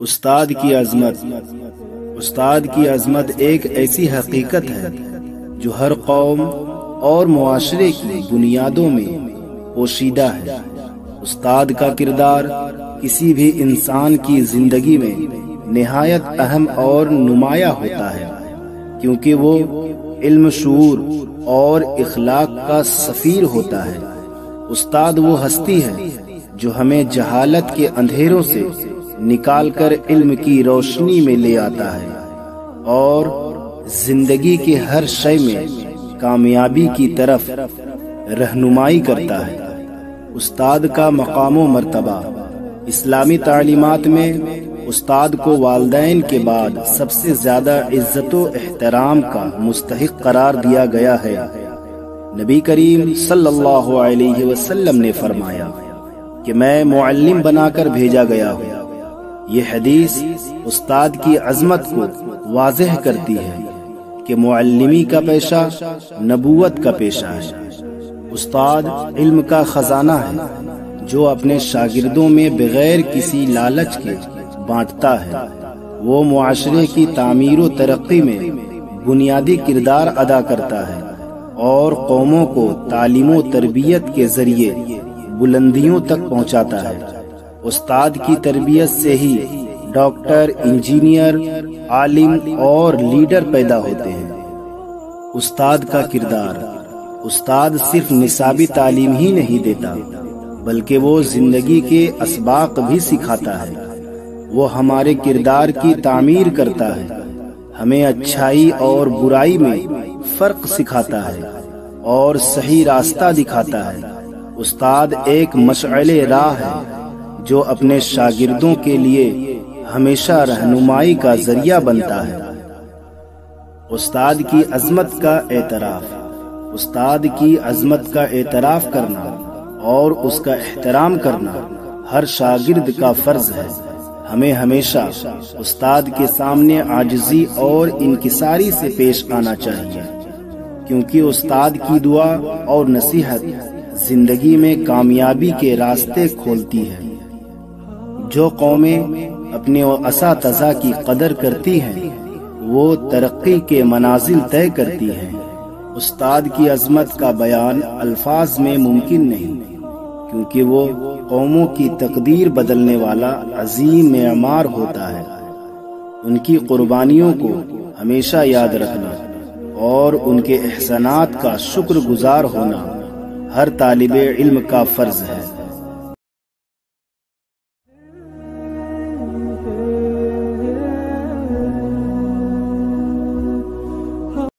استاد کی عظمت۔ استاد کی عظمت ایک ایسی حقیقت ہے جو ہر قوم اور معاشرے کی بنیادوں میں پوشیدہ ہے۔ استاد کا کردار کسی بھی انسان کی زندگی میں نہایت اہم اور نمایاں ہوتا ہے، کیونکہ وہ علم، شعور اور اخلاق کا سفیر ہوتا ہے۔ استاد وہ ہستی ہے جو ہمیں جہالت کے اندھیروں سے نکال کر علم کی روشنی میں لے آتا ہے اور زندگی کے ہر شے میں کامیابی کی طرف رہنمائی کرتا ہے۔ استاد کا مقام و مرتبہ۔ اسلامی تعلیمات میں استاد کو والدین کے بعد سب سے زیادہ عزت و احترام کا مستحق قرار دیا گیا ہے۔ نبی کریم صلی اللہ علیہ وسلم نے فرمایا کہ میں معلم بنا کر بھیجا گیا ہوں۔ یہ حدیث استاد کی عظمت کو واضح کرتی ہے کہ معلمی کا پیشہ نبوت کا پیشہ ہے۔ استاد علم کا خزانہ ہے جو اپنے شاگردوں میں بغیر کسی لالچ کے بانٹتا ہے۔ وہ معاشرے کی تعمیر و ترقی میں بنیادی کردار ادا کرتا ہے اور قوموں کو تعلیم و تربیت کے ذریعے بلندیوں تک پہنچاتا ہے۔ استاد کی تربیت سے ہی ڈاکٹر، انجینئر، عالم اور لیڈر پیدا ہوتے ہیں۔ استاد کا کردار۔ استاد صرف نصابی تعلیم ہی نہیں دیتا بلکہ وہ زندگی کے اسباق بھی سکھاتا ہے۔ وہ ہمارے کردار کی تعمیر کرتا ہے، ہمیں اچھائی اور برائی میں فرق سکھاتا ہے اور صحیح راستہ دکھاتا ہے۔ استاد ایک مشعل راہ ہے جو اپنے شاگردوں کے لیے ہمیشہ رہنمائی کا ذریعہ بنتا ہے۔ استاد کی عظمت کا اعتراف۔ استاد کی عظمت کا اعتراف کرنا اور اس کا احترام کرنا ہر شاگرد کا فرض ہے۔ ہمیں ہمیشہ استاد کے سامنے عاجزی اور انکساری سے پیش آنا چاہیے، کیونکہ استاد کی دعا اور نصیحت زندگی میں کامیابی کے راستے کھولتی ہے۔ جو قومیں اپنے اساتذہ کی قدر کرتی ہیں وہ ترقی کے منازل طے کرتی ہیں۔ استاد کی عظمت کا بیان الفاظ میں ممکن نہیں، کیونکہ وہ قوموں کی تقدیر بدلنے والا عظیم معمار ہوتا ہے۔ ان کی قربانیوں کو ہمیشہ یاد رکھنا اور ان کے احسانات کا شکر گزار ہونا ہر طالب علم کا فرض ہے۔